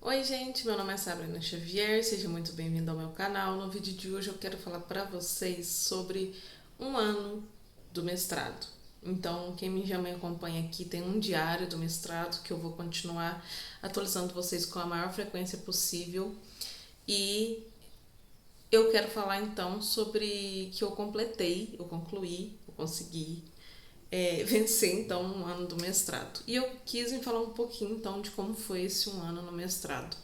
Oi gente, meu nome é Sabrina Xavier, seja muito bem-vindo ao meu canal. No vídeo de hoje eu quero falar para vocês sobre um ano do mestrado. Então, quem já me acompanha aqui tem um diário do mestrado que eu vou continuar atualizando vocês com a maior frequência possível. E eu quero falar então sobre que eu concluí, eu consegui vencer então um ano do mestrado. E eu quis falar um pouquinho então de como foi esse um ano no mestrado.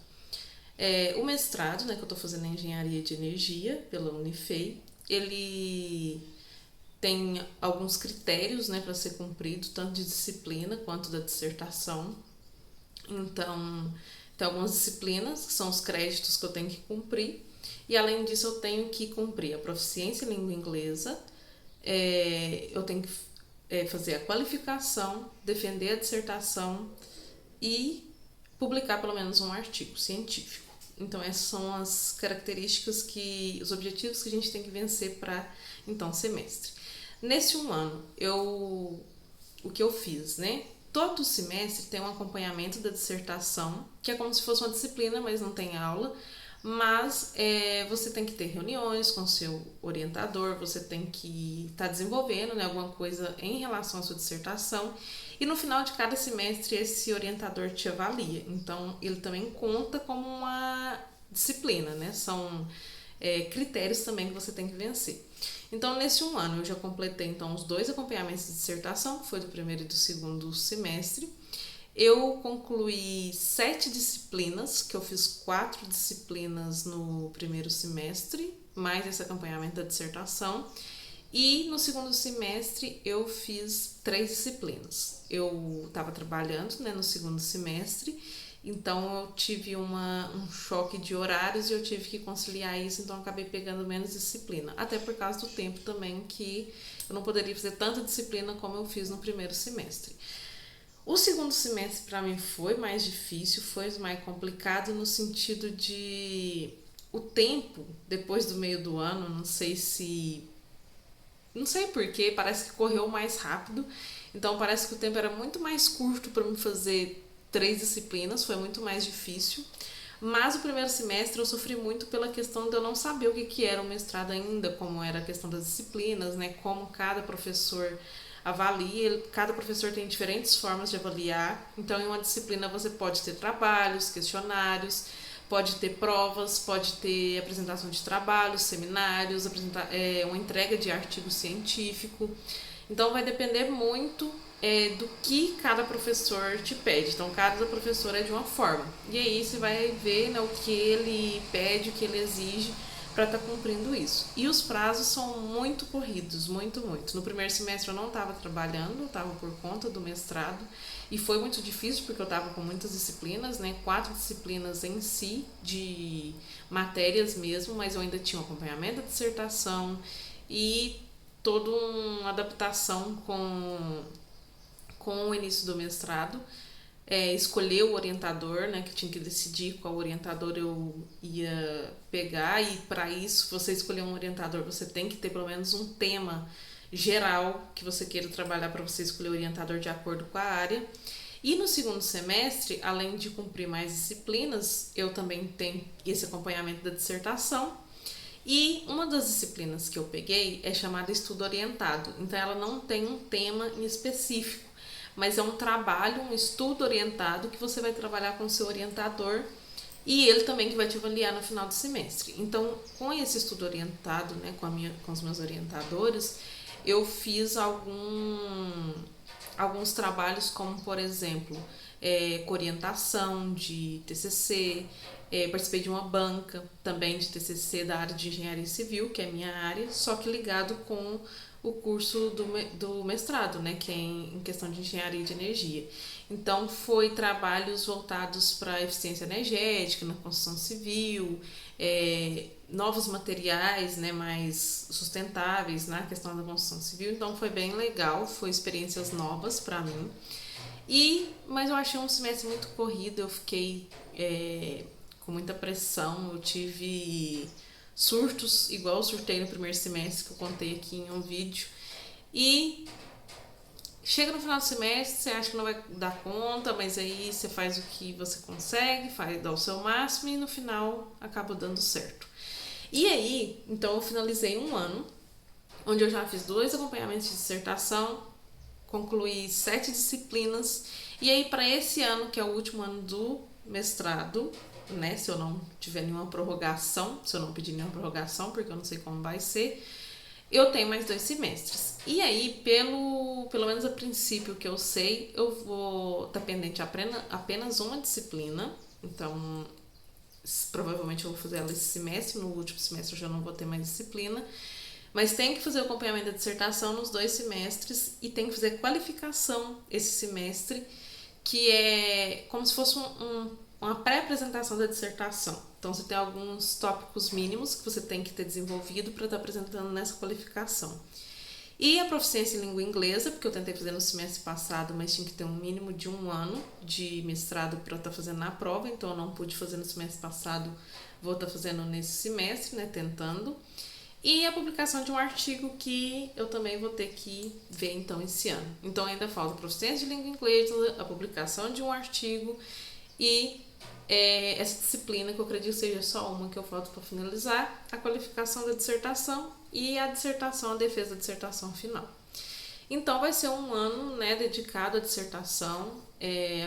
O mestrado, né, que eu estou fazendo em Engenharia de Energia pela Unifei, ele tem alguns critérios, né, para ser cumprido, tanto de disciplina quanto da dissertação. Então, tem algumas disciplinas, que são os créditos que eu tenho que cumprir, e além disso eu tenho que cumprir a proficiência em língua inglesa, eu tenho que fazer a qualificação, defender a dissertação e publicar pelo menos um artigo científico. Então essas são as características os objetivos que a gente tem que vencer para então semestre. Nesse um ano, o que eu fiz, né? Todo semestre tem um acompanhamento da dissertação, que é como se fosse uma disciplina, mas não tem aula. Mas você tem que ter reuniões com o seu orientador, você tem que estar desenvolvendo, né, alguma coisa em relação à sua dissertação. E no final de cada semestre, esse orientador te avalia. Então, ele também conta como uma disciplina, né? São critérios também que você tem que vencer. Então, nesse um ano, eu já completei então os 2 acompanhamentos de dissertação, que foi do primeiro e do segundo semestre. Eu concluí 7 disciplinas, que eu fiz 4 disciplinas no primeiro semestre, mais esse acompanhamento da dissertação. E no segundo semestre eu fiz 3 disciplinas. Eu estava trabalhando, né, no segundo semestre, então eu tive um choque de horários e eu tive que conciliar isso, então eu acabei pegando menos disciplina. Até por causa do tempo também, que eu não poderia fazer tanta disciplina como eu fiz no primeiro semestre. O segundo semestre para mim foi mais difícil, foi mais complicado no sentido de o tempo depois do meio do ano, não sei porquê, parece que correu mais rápido. Então parece que o tempo era muito mais curto para me fazer 3 disciplinas, foi muito mais difícil. Mas o primeiro semestre eu sofri muito pela questão de eu não saber o que era o mestrado ainda, como era a questão das disciplinas, né? Como cada professor avalia, cada professor tem diferentes formas de avaliar. Então, em uma disciplina você pode ter trabalhos, questionários, pode ter provas, pode ter apresentação de trabalhos, seminários, uma entrega de artigo científico. Então vai depender muito do que cada professor te pede. Então cada professor é de uma forma. E aí você vai ver, né, o que ele pede, o que ele exige para estar cumprindo isso. E os prazos são muito corridos, muito, muito. No primeiro semestre eu não estava trabalhando, eu estava por conta do mestrado. E foi muito difícil porque eu estava com muitas disciplinas, né? 4 disciplinas em si, de matérias mesmo, mas eu ainda tinha um acompanhamento da dissertação e toda uma adaptação com o início do mestrado. Escolher o orientador, né, que tinha que decidir qual orientador eu ia pegar, e para isso, você escolher um orientador, você tem que ter pelo menos um tema geral que você queira trabalhar para você escolher o orientador de acordo com a área. E no segundo semestre, além de cumprir mais disciplinas, eu também tenho esse acompanhamento da dissertação. E uma das disciplinas que eu peguei é chamada estudo orientado. Então ela não tem um tema em específico, mas é um trabalho, um estudo orientado que você vai trabalhar com o seu orientador e ele também que vai te avaliar no final do semestre. Então, com esse estudo orientado, né, com os meus orientadores, eu fiz alguns trabalhos, como por exemplo, com orientação de TCC, participei de uma banca também de TCC da área de engenharia civil, que é a minha área, só que ligado com o curso do mestrado, né, que é em questão de engenharia de energia. Então, foi trabalhos voltados para a eficiência energética na construção civil, novos materiais, né, mais sustentáveis na questão da construção civil. Então, foi bem legal, foi experiências novas para mim. Mas eu achei um semestre muito corrido, eu fiquei com muita pressão, eu tive surtos, igual eu surtei no primeiro semestre, que eu contei aqui em um vídeo. E Chega no final do semestre, você acha que não vai dar conta, mas aí você faz o que você consegue, dá o seu máximo e no final acaba dando certo. E aí, então eu finalizei um ano, onde eu já fiz 2 acompanhamentos de dissertação, concluí 7 disciplinas, e aí para esse ano, que é o último ano do mestrado, né, se eu não tiver nenhuma prorrogação, se eu não pedir nenhuma prorrogação, porque eu não sei como vai ser, eu tenho mais 2 semestres. E aí, pelo menos a princípio que eu sei, eu vou estar pendente apenas uma disciplina. Então, provavelmente eu vou fazer ela esse semestre. No último semestre eu já não vou ter mais disciplina. Mas tem que fazer o acompanhamento da dissertação nos 2 semestres e tem que fazer qualificação esse semestre, que é como se fosse uma pré-apresentação da dissertação. Então, você tem alguns tópicos mínimos que você tem que ter desenvolvido para estar apresentando nessa qualificação. E a proficiência em língua inglesa, porque eu tentei fazer no semestre passado, mas tinha que ter um mínimo de 1 ano de mestrado para estar fazendo na prova, então eu não pude fazer no semestre passado, vou estar fazendo nesse semestre, né, tentando. E a publicação de um artigo que eu também vou ter que ver então esse ano. Então ainda falta a proficiência de língua inglesa, a publicação de um artigo e essa disciplina, que eu acredito que seja só uma que eu falto para finalizar, a qualificação da dissertação e a dissertação, a defesa da dissertação final. Então vai ser um ano, né, dedicado à dissertação,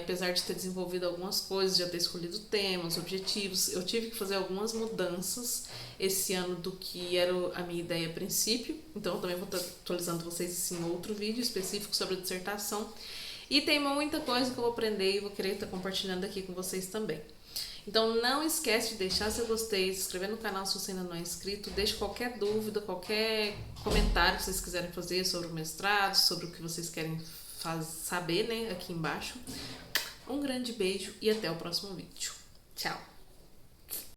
apesar de ter desenvolvido algumas coisas, já ter escolhido temas, objetivos, eu tive que fazer algumas mudanças esse ano do que era a minha ideia a princípio, então eu também vou estar atualizando vocês em outro vídeo específico sobre a dissertação. E tem muita coisa que eu vou aprender e vou querer estar compartilhando aqui com vocês também. Então não esquece de deixar seu gostei, se inscrever no canal se você ainda não é inscrito, deixe qualquer dúvida, qualquer comentário que vocês quiserem fazer sobre o mestrado, sobre o que vocês querem saber, né, aqui embaixo. Um grande beijo e até o próximo vídeo. Tchau!